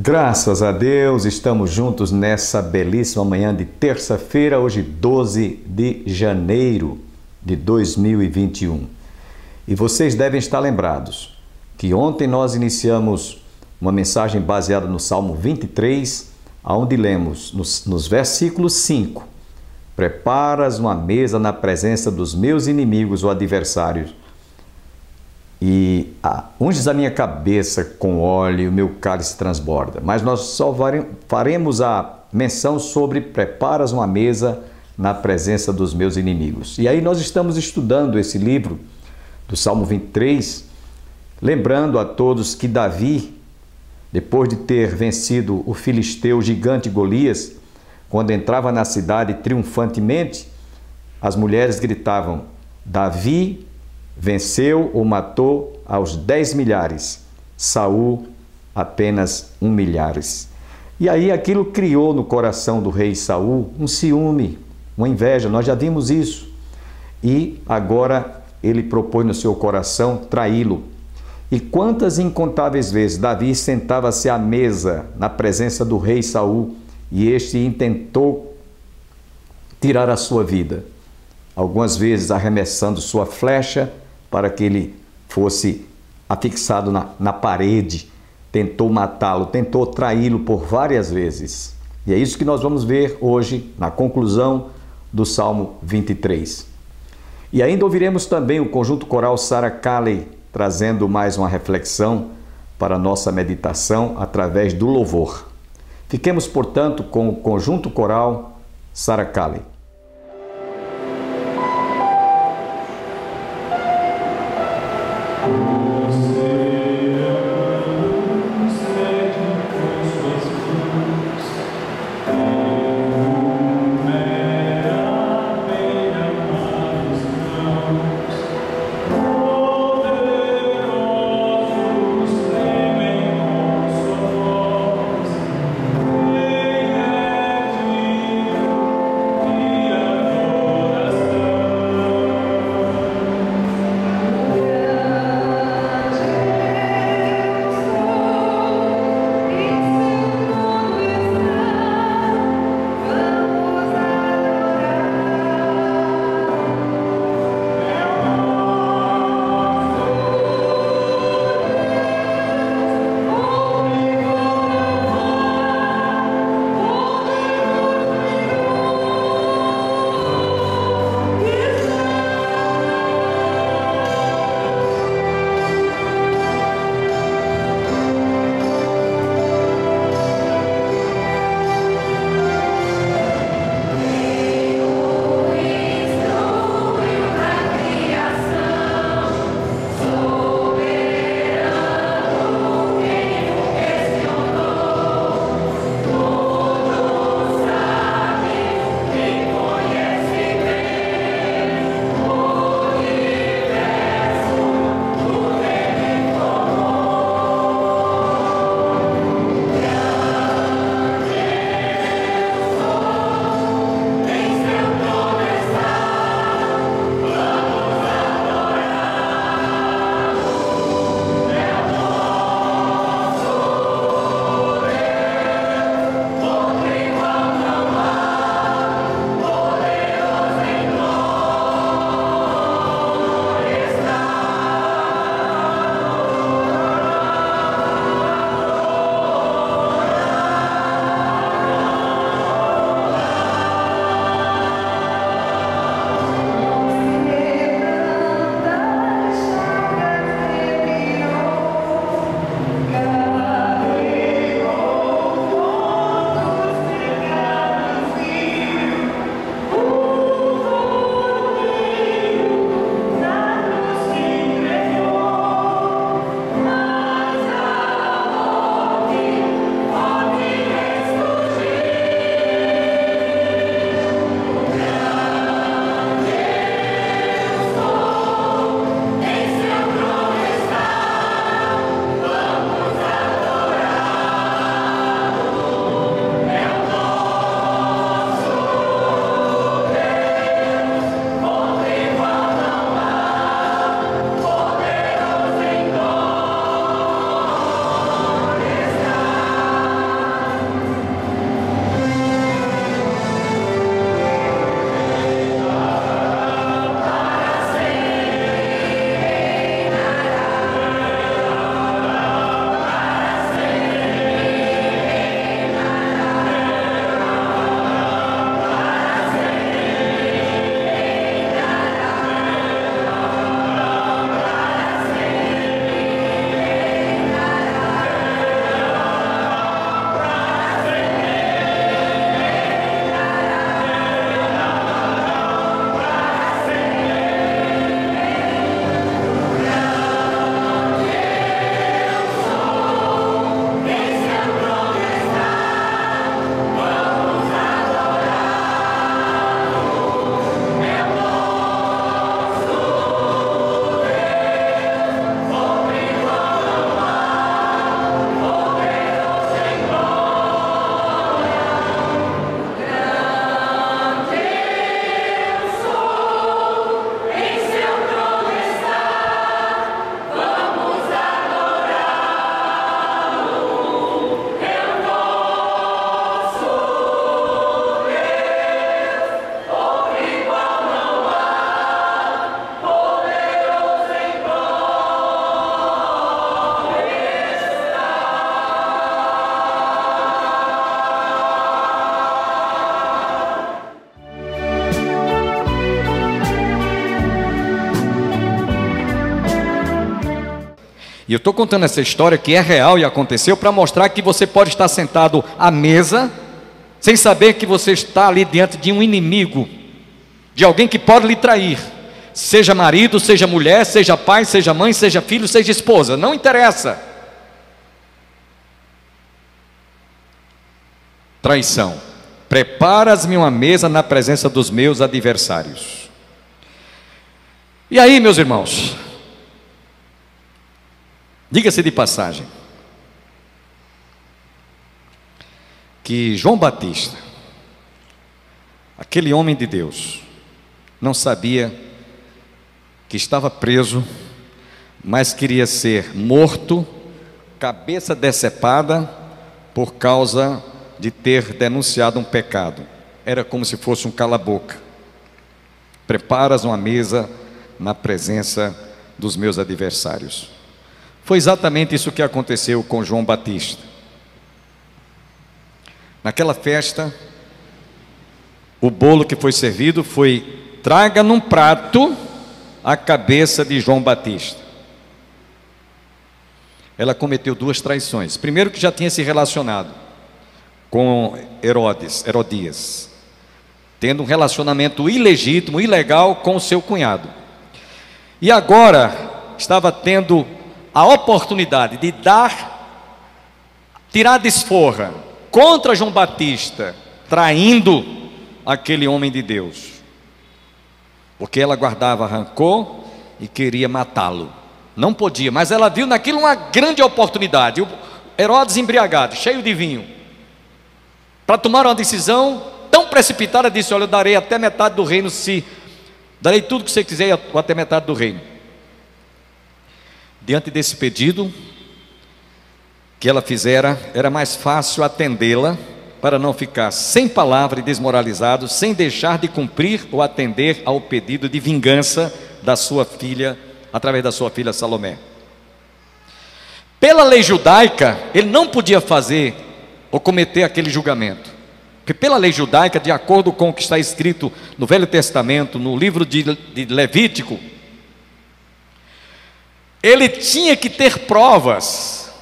Graças a Deus, estamos juntos nessa belíssima manhã de terça-feira, hoje 12 de janeiro de 2021. E vocês devem estar lembrados que ontem nós iniciamos uma mensagem baseada no Salmo 23, onde lemos nos versículos 5: Preparas uma mesa na presença dos meus inimigos ou adversários, e unges a minha cabeça com óleo e o meu cálice transborda. Mas nós só faremos a menção sobre preparas uma mesa na presença dos meus inimigos. E aí nós estamos estudando esse livro do Salmo 23, lembrando a todos que Davi, depois de ter vencido o filisteu gigante Golias, quando entrava na cidade triunfantemente, as mulheres gritavam: Davi venceu ou matou aos 10 milhares, Saul apenas 1 milhares. E aí aquilo criou no coração do rei Saul um ciúme, uma inveja, nós já vimos isso. E agora ele propôs no seu coração traí-lo. E quantas incontáveis vezes Davi sentava-se à mesa na presença do rei Saul e este intentou tirar a sua vida, algumas vezes arremessando sua flecha para que ele fosse afixado na parede, tentou matá-lo, tentou traí-lo por várias vezes. E é isso que nós vamos ver hoje na conclusão do Salmo 23. E ainda ouviremos também o conjunto coral Sarah Calley trazendo mais uma reflexão para a nossa meditação através do louvor. Fiquemos, portanto, com o conjunto coral Sarah Calley. E eu estou contando essa história que é real e aconteceu para mostrar que você pode estar sentado à mesa sem saber que você está ali diante de um inimigo, de alguém que pode lhe trair, seja marido, seja mulher, seja pai, seja mãe, seja filho, seja esposa, não interessa. Traição. Preparas-me uma mesa na presença dos meus adversários. E aí, meus irmãos, diga-se de passagem que João Batista, aquele homem de Deus, não sabia que estava preso, mas queria ser morto, cabeça decepada, por causa de ter denunciado um pecado. Era como se fosse um cala-boca. Preparas uma mesa na presença dos meus adversários. Foi exatamente isso que aconteceu com João Batista. Naquela festa, o bolo que foi servido foi: traga num prato a cabeça de João Batista. Ela cometeu duas traições. Primeiro, que já tinha se relacionado com Herodias, tendo um relacionamento ilegítimo, ilegal com o seu cunhado. E agora estava tendo a oportunidade de tirar desforra contra João Batista, traindo aquele homem de Deus, porque ela guardava rancor e queria matá-lo. Não podia, mas ela viu naquilo uma grande oportunidade. O Herodes embriagado, cheio de vinho, para tomar uma decisão tão precipitada, disse: olha, eu darei até metade do reino, darei tudo que você quiser, ou até metade do reino. Diante desse pedido que ela fizera, era mais fácil atendê-la, para não ficar sem palavra e desmoralizado, sem deixar de cumprir ou atender ao pedido de vingança da sua filha, através da sua filha Salomé. Pela lei judaica, ele não podia fazer ou cometer aquele julgamento, porque pela lei judaica, de acordo com o que está escrito no Velho Testamento, no livro de Levítico, ele tinha que ter provas.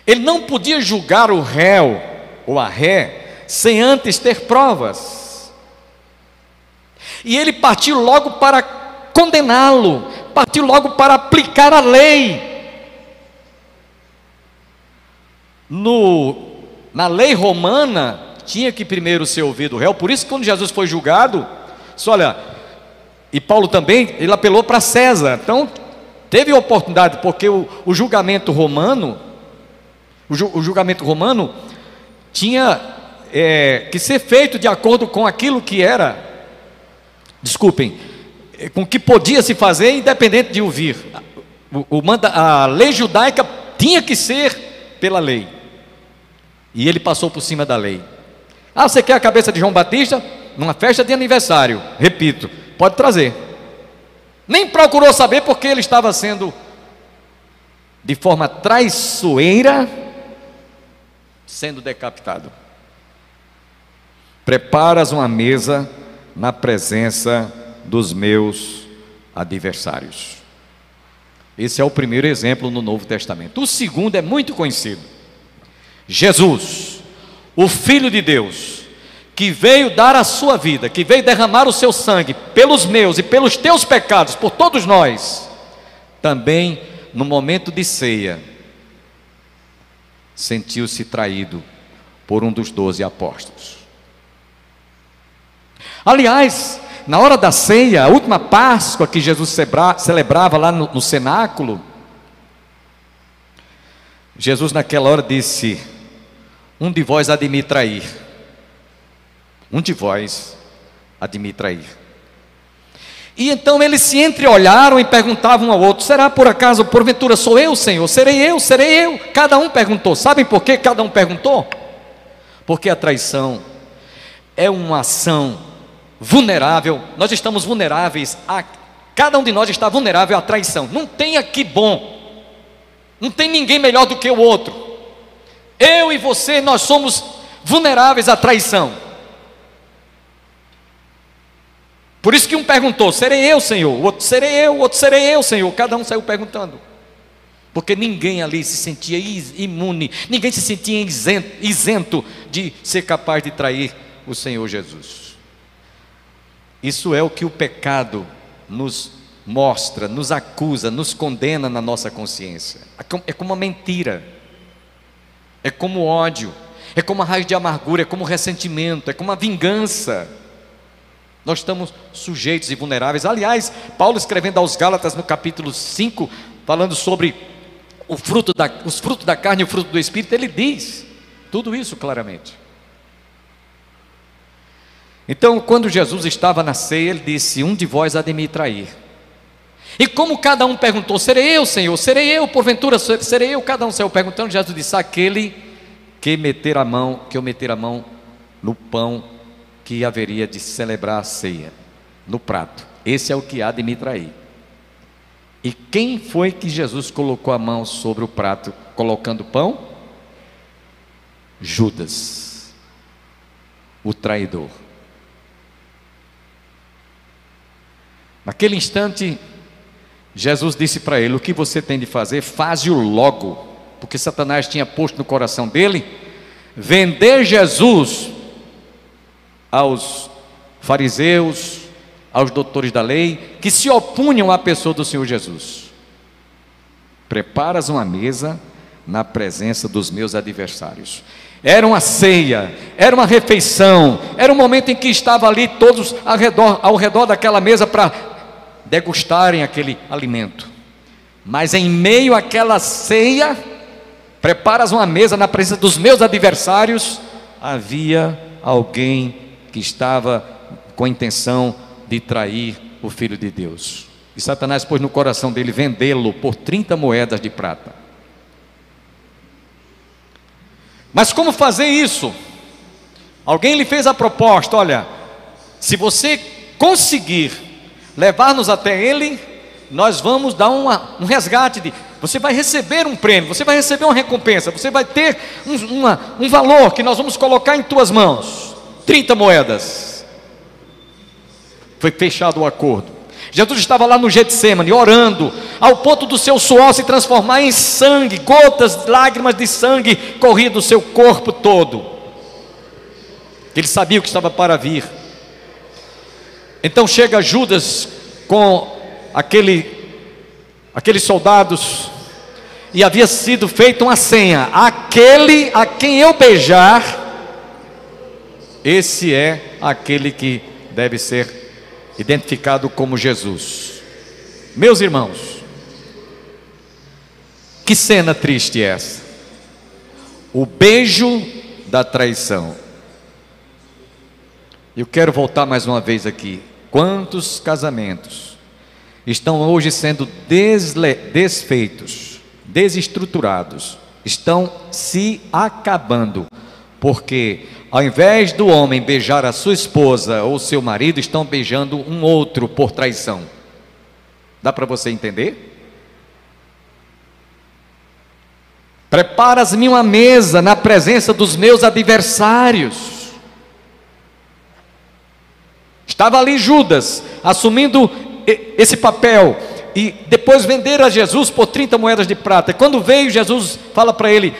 Ele não podia julgar o réu ou a ré sem antes ter provas. E ele partiu logo para condená-lo, partiu logo para aplicar a lei. Na lei romana, tinha que primeiro ser ouvido o réu. Por isso que quando Jesus foi julgado, disse: olha, e Paulo também, ele apelou para César. Então teve oportunidade, porque o julgamento romano, o julgamento romano tinha que ser feito de acordo com aquilo que era, com o que podia se fazer, independente de ouvir. A lei judaica tinha que ser pela lei, e ele passou por cima da lei. Ah, você quer a cabeça de João Batista? Numa festa de aniversário, repito, pode trazer. Nem procurou saber, porque ele estava sendo, de forma traiçoeira, sendo decapitado. Preparas uma mesa na presença dos meus adversários. Esse é o primeiro exemplo no Novo Testamento. O segundo é muito conhecido. Jesus, o Filho de Deus, que veio dar a sua vida, que veio derramar o seu sangue pelos meus e pelos teus pecados, por todos nós, também no momento de ceia, sentiu-se traído por um dos 12 apóstolos. Aliás, na hora da ceia, a última Páscoa que Jesus celebrava lá no cenáculo, Jesus naquela hora disse: um de vós há de me trair. Um de vós há de me trair. E então eles se entreolharam e perguntavam um ao outro: será por acaso, porventura sou eu, Senhor? Serei eu, serei eu. Cada um perguntou. Sabem por que cada um perguntou? Porque a traição é uma ação vulnerável. Nós estamos vulneráveis cada um de nós está vulnerável à traição. Não tem aqui bom, não tem ninguém melhor do que o outro. Eu e você, nós somos vulneráveis à traição. Por isso que um perguntou: serei eu, Senhor? O outro: serei eu. O outro: serei eu, Senhor. Cada um saiu perguntando, porque ninguém ali se sentia imune, ninguém se sentia isento de ser capaz de trair o Senhor Jesus. Isso é o que o pecado nos mostra, nos acusa, nos condena na nossa consciência. É como uma mentira, é como ódio, é como a raiz de amargura, é como ressentimento, é como a vingança. Nós estamos sujeitos e vulneráveis. Aliás, Paulo, escrevendo aos Gálatas no capítulo 5, falando sobre os frutos da carne e o fruto do Espírito, ele diz tudo isso claramente. Então, quando Jesus estava na ceia, ele disse: um de vós há de me trair. E como cada um perguntou: serei eu, Senhor? Serei eu, porventura? Serei eu? Cada um saiu perguntando. Jesus disse: aquele que eu meter a mão no pão que haveria de celebrar a ceia, no prato, esse é o que há de me trair. E quem foi que Jesus colocou a mão sobre o prato, colocando o pão? Judas, o traidor. Naquele instante, Jesus disse para ele: o que você tem de fazer, faze-o logo. Porque Satanás tinha posto no coração dele vender Jesus aos fariseus, aos doutores da lei, que se opunham à pessoa do Senhor Jesus. Preparas uma mesa na presença dos meus adversários. Era uma ceia, era uma refeição, era um momento em que estavam ali todos ao redor daquela mesa para degustarem aquele alimento. Mas em meio àquela ceia, preparas uma mesa na presença dos meus adversários, havia alguém que estava com a intenção de trair o Filho de Deus. E Satanás pôs no coração dele vendê-lo por 30 moedas de prata. Mas como fazer isso? Alguém lhe fez a proposta: olha, se você conseguir levar-nos até ele, nós vamos dar um resgate, você vai receber um prêmio, você vai receber uma recompensa, você vai ter um valor que nós vamos colocar em tuas mãos. 30 moedas. Foi fechado o acordo. Jesus estava lá no Getsêmani, orando, ao ponto do seu suor se transformar em sangue, gotas, lágrimas de sangue corriam do seu corpo todo. Ele sabia o que estava para vir. Então chega Judas com aqueles soldados, e havia sido feita uma senha: aquele a quem eu beijar, esse é aquele que deve ser identificado como Jesus. Meus irmãos, que cena triste é essa? O beijo da traição. Eu quero voltar mais uma vez aqui. Quantos casamentos estão hoje sendo desfeitos, desestruturados, estão se acabando, porque ao invés do homem beijar a sua esposa ou seu marido, estão beijando um outro por traição. Dá para você entender? Preparas-me uma mesa na presença dos meus adversários. Estava ali Judas, assumindo esse papel, e depois venderam a Jesus por 30 moedas de prata. E quando veio, Jesus fala para ele: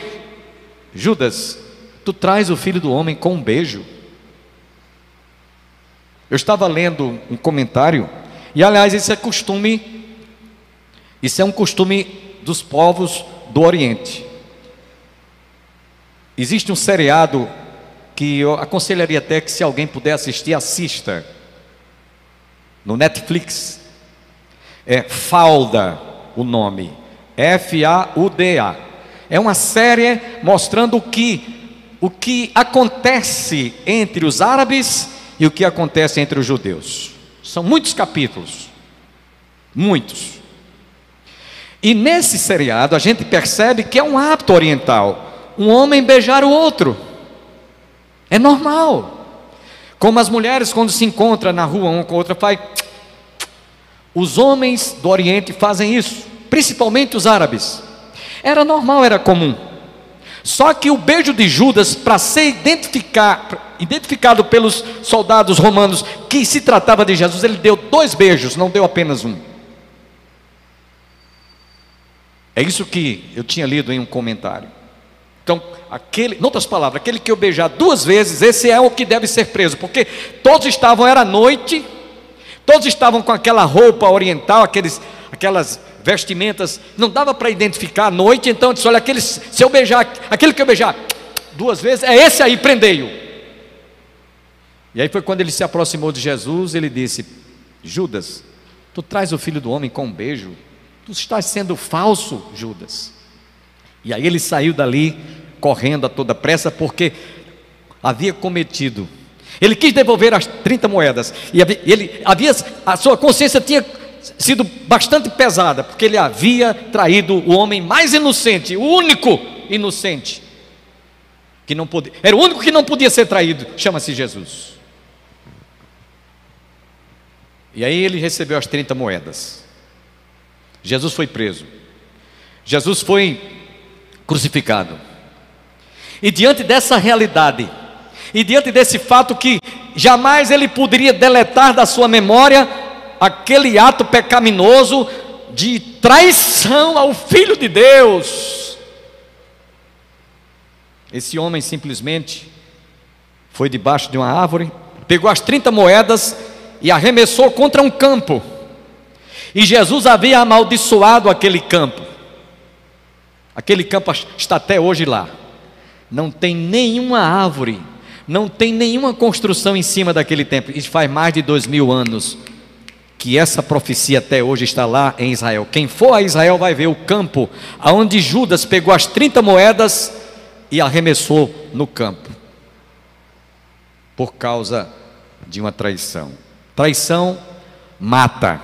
Judas, tu traz o Filho do Homem com um beijo. Eu estava lendo um comentário, e aliás, isso é um costume dos povos do Oriente. Existe um seriado que eu aconselharia até que, se alguém puder assistir, assista, no Netflix. É Fauda o nome, F-A-U-D-A. É uma série mostrando o que acontece entre os árabes e o que acontece entre os judeus. São muitos capítulos, muitos. E nesse seriado a gente percebe que é um hábito oriental, um homem beijar o outro. É normal. Como as mulheres, quando se encontram na rua uma com a outra, faz. Os homens do Oriente fazem isso, principalmente os árabes. Era normal, era comum. Só que o beijo de Judas, para ser identificado pelos soldados romanos que se tratava de Jesus, ele deu 2 beijos, não deu apenas um. É isso que eu tinha lido em um comentário. Então, em outras palavras, aquele que eu beijar 2 vezes, esse é o que deve ser preso, porque todos estavam, era noite, todos estavam com aquela roupa oriental, aquelas vestimentas, não dava para identificar à noite. Então disse: olha, se eu beijar, aquele que eu beijar 2 vezes, é esse aí, prendei-o. E aí foi quando ele se aproximou de Jesus, ele disse: Judas, tu traz o Filho do Homem com um beijo, tu estás sendo falso, Judas. E aí ele saiu dali correndo a toda pressa, porque havia cometido, ele quis devolver as 30 moedas, e a sua consciência tinha sido bastante pesada, porque ele havia traído o homem mais inocente, o único inocente que não podia, era o único que não podia ser traído, chama-se Jesus. E aí ele recebeu as 30 moedas. Jesus foi preso, Jesus foi crucificado. E diante dessa realidade, e diante desse fato que jamais ele poderia deletar da sua memória, aquele ato pecaminoso de traição ao Filho de Deus, esse homem simplesmente foi debaixo de uma árvore, pegou as 30 moedas e arremessou contra um campo. E Jesus havia amaldiçoado aquele campo. Aquele campo está até hoje lá. Não tem nenhuma árvore, não tem nenhuma construção em cima daquele templo. Isso faz mais de 2000 anos que essa profecia até hoje está lá em Israel. Quem for a Israel vai ver o campo onde Judas pegou as 30 moedas e arremessou no campo, por causa de uma traição. Traição mata,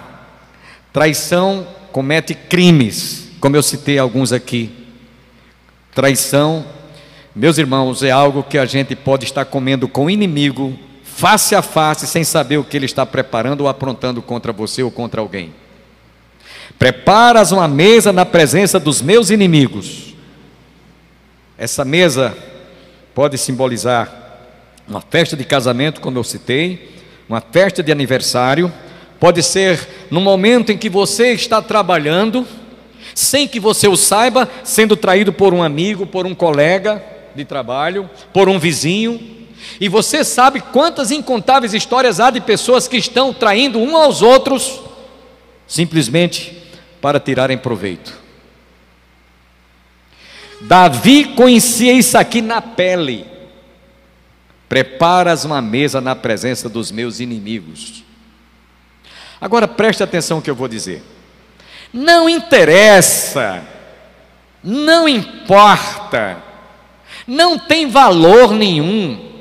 traição comete crimes, como eu citei alguns aqui. Traição, meus irmãos, é algo que a gente pode estar comendo com o inimigo, face a face, sem saber o que ele está preparando ou aprontando contra você ou contra alguém. Preparas uma mesa na presença dos meus inimigos. Essa mesa pode simbolizar uma festa de casamento, como eu citei, uma festa de aniversário, pode ser no momento em que você está trabalhando, sem que você o saiba, sendo traído por um amigo, por um colega de trabalho, por um vizinho. E você sabe quantas incontáveis histórias há de pessoas que estão traindo uns aos outros, simplesmente para tirarem proveito. Davi conhecia isso aqui na pele. Preparas uma mesa na presença dos meus inimigos. Agora preste atenção no que eu vou dizer. Não interessa, não importa, não tem valor nenhum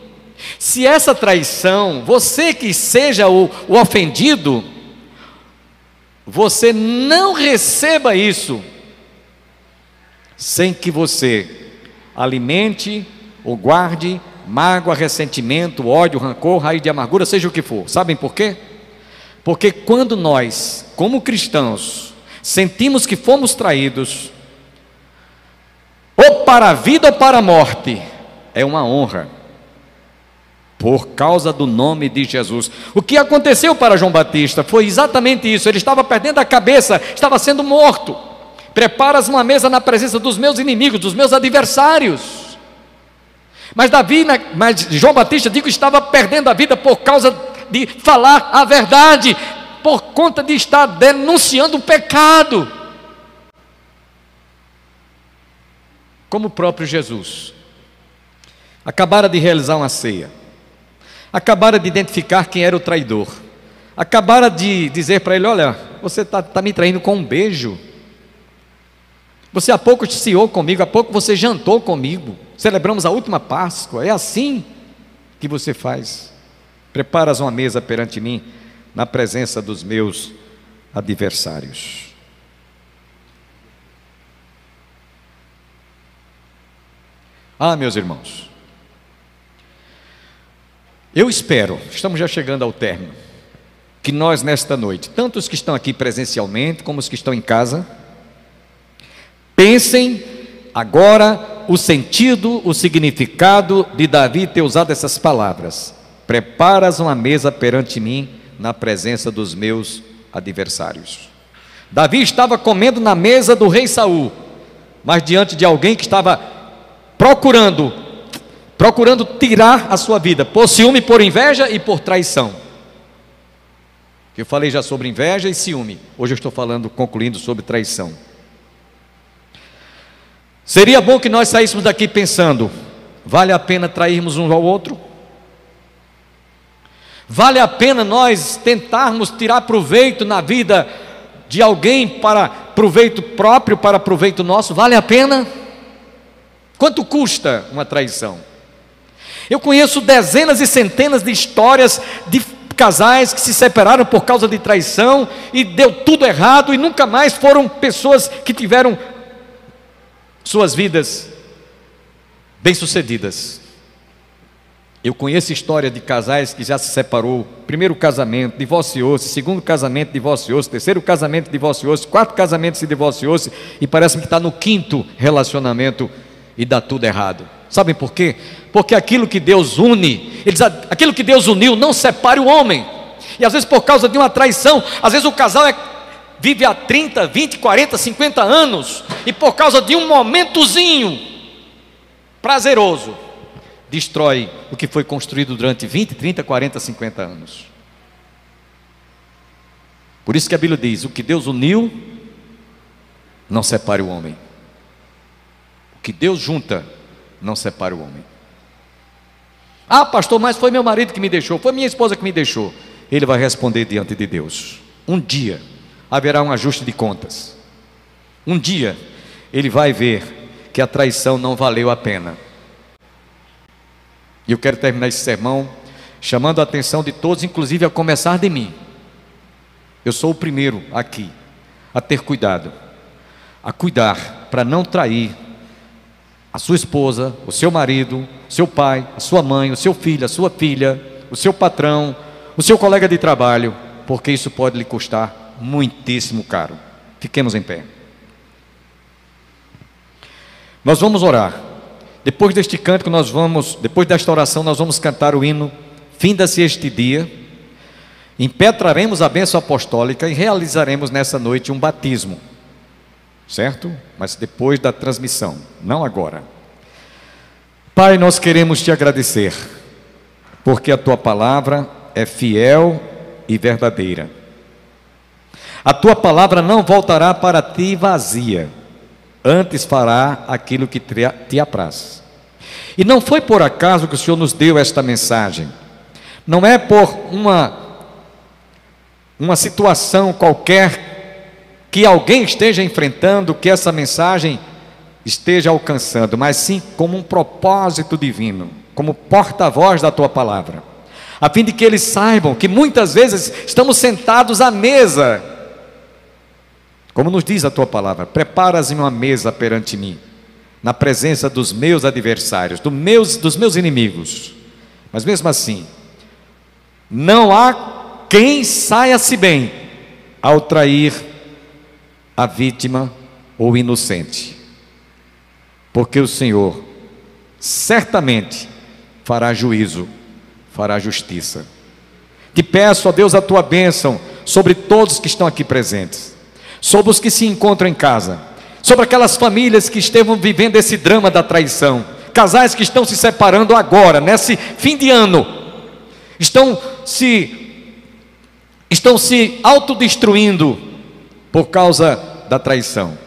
se essa traição, você que seja o ofendido, você não receba isso sem que você alimente ou guarde mágoa, ressentimento, ódio, rancor, raiz de amargura, seja o que for. Sabem por quê? Porque quando nós, como cristãos, sentimos que fomos traídos, ou para a vida ou para a morte, é uma honra, por causa do nome de Jesus. O que aconteceu para João Batista foi exatamente isso. Ele estava perdendo a cabeça, estava sendo morto. Preparas uma mesa na presença dos meus inimigos, dos meus adversários. Mas João Batista, estava perdendo a vida por causa de falar a verdade, por conta de estar denunciando o pecado. Como o próprio Jesus acabara de realizar uma ceia, acabara de identificar quem era o traidor, acabara de dizer para ele: olha, você está me traindo com um beijo. Você há pouco ceou comigo, há pouco você jantou comigo, celebramos a última Páscoa. É assim que você faz. Preparas uma mesa perante mim, na presença dos meus adversários. Ah, meus irmãos, eu espero, estamos já chegando ao término, que nós nesta noite, tanto os que estão aqui presencialmente, como os que estão em casa, pensem agora o sentido, o significado de Davi ter usado essas palavras: preparas uma mesa perante mim na presença dos meus adversários. Davi estava comendo na mesa do rei Saul, mas diante de alguém que estava procurando tirar a sua vida, por ciúme, por inveja e por traição. Eu falei já sobre inveja e ciúme, hoje eu estou concluindo sobre traição. Seria bom que nós saíssemos daqui pensando: vale a pena trairmos um ao outro? Vale a pena nós tentarmos tirar proveito na vida de alguém para proveito próprio, para proveito nosso? Vale a pena? Quanto custa uma traição? Eu conheço dezenas e centenas de histórias de casais que se separaram por causa de traição e deu tudo errado e nunca mais foram pessoas que tiveram suas vidas bem-sucedidas. Eu conheço história de casais que já se separou, primeiro casamento, divorciou-se, segundo casamento, divorciou-se, terceiro casamento, divorciou-se, quarto casamento, se divorciou-se, e parece que está no quinto relacionamento e dá tudo errado. Sabem por quê? Porque aquilo que Deus une, aquilo que Deus uniu, não separe o homem. E às vezes por causa de uma traição, às vezes o casal vive há 30, 20, 40, 50 anos, e por causa de um momentozinho prazeroso, destrói o que foi construído durante 20, 30, 40, 50 anos. Por isso que a Bíblia diz: o que Deus uniu, não separe o homem. O que Deus junta, não separe o homem. Ah, pastor, mas foi meu marido que me deixou, foi minha esposa que me deixou. Ele vai responder diante de Deus. Um dia haverá um ajuste de contas. Um dia ele vai ver que a traição não valeu a pena. E eu quero terminar esse sermão chamando a atenção de todos, inclusive a começar de mim. Eu sou o primeiro aqui a ter cuidado, a cuidar para não trair a sua esposa, o seu marido, o seu pai, a sua mãe, o seu filho, a sua filha, o seu patrão, o seu colega de trabalho, porque isso pode lhe custar muitíssimo caro. Fiquemos em pé. Nós vamos orar. Depois deste cântico depois desta oração nós vamos cantar o hino Finda-se este dia, impetraremos a bênção apostólica e realizaremos nessa noite um batismo, certo? Mas depois da transmissão, não agora. Pai, nós queremos te agradecer, porque a tua palavra é fiel e verdadeira. A tua palavra não voltará para ti vazia, antes fará aquilo que te apraz. E não foi por acaso que o Senhor nos deu esta mensagem. Não é por uma situação qualquer que alguém esteja enfrentando que essa mensagem esteja alcançando, mas sim como um propósito divino, como porta-voz da tua palavra, a fim de que eles saibam que muitas vezes estamos sentados à mesa, como nos diz a tua palavra: preparas-me uma mesa perante mim, na presença dos meus adversários, dos meus inimigos. Mas mesmo assim, não há quem saia-se bem ao trair a vítima ou o inocente, porque o Senhor certamente fará juízo, fará justiça. Te peço, ó Deus, a tua bênção sobre todos que estão aqui presentes, sobre os que se encontram em casa, sobre aquelas famílias que estejam vivendo esse drama da traição, casais que estão se separando agora, nesse fim de ano, estão se autodestruindo por causa da traição.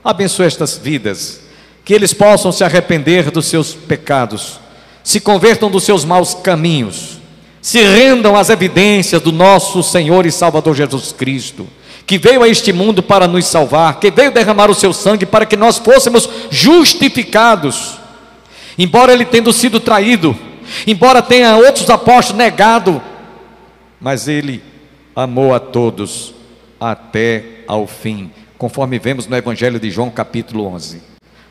Abençoe estas vidas, que eles possam se arrepender dos seus pecados, se convertam dos seus maus caminhos, se rendam às evidências do nosso Senhor e Salvador Jesus Cristo, que veio a este mundo para nos salvar, que veio derramar o seu sangue para que nós fôssemos justificados. Embora ele tendo sido traído, embora tenha outros apóstolos negado, mas ele amou a todos até ao fim, conforme vemos no Evangelho de João capítulo 11.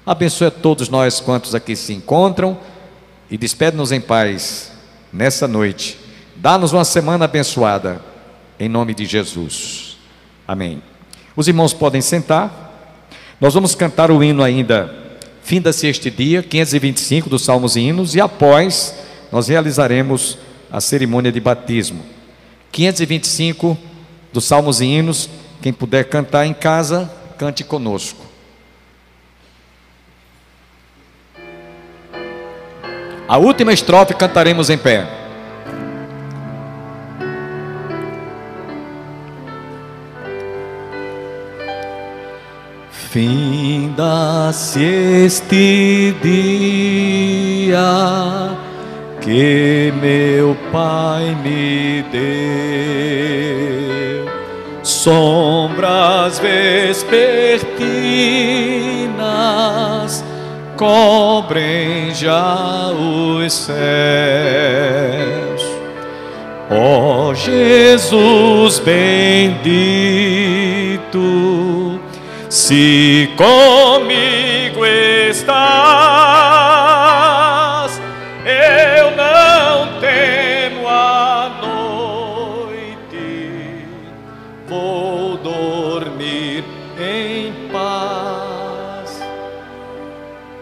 Abençoe a todos nós quantos aqui se encontram e despede-nos em paz nessa noite. Dá-nos uma semana abençoada, em nome de Jesus. Amém. Os irmãos podem sentar. Nós vamos cantar o hino ainda, finda-se este dia, 525 dos Salmos e Hinos, e após nós realizaremos a cerimônia de batismo. 525 dos Salmos e Hinos, quem puder cantar em casa, cante conosco. A última estrofe cantaremos em pé. Finda-se este dia que meu Pai me deu, sombras vespertinas cobrem já os céus. Ó Jesus bendito, se comigo estás, eu não temo a noite, vou dormir em paz.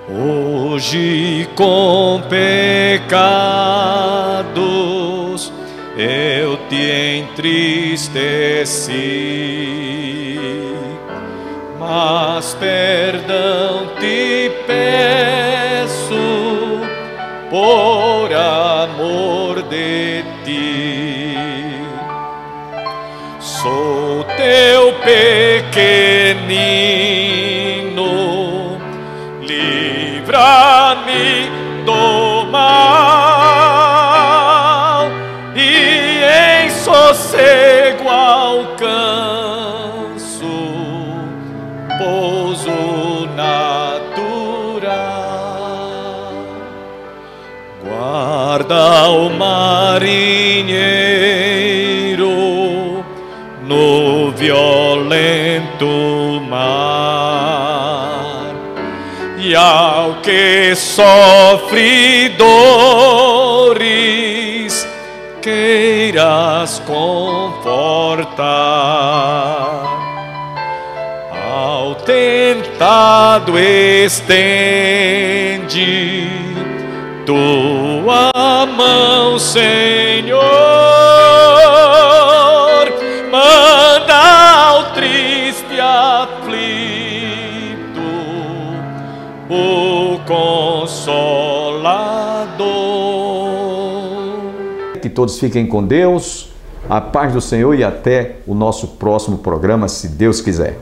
Hoje com pecados eu te entristeci, mas perdão te peço por amor de ti. Sou teu pequenino, livra-me do mal e em sossego alcanço pouso natural. Guarda o marinheiro no violento mar, e ao que sofre dores queiras confortar. Ao tentado estende tua mão, Senhor, manda ao triste aflito o Consolador. Que todos fiquem com Deus, a paz do Senhor, e até o nosso próximo programa, se Deus quiser.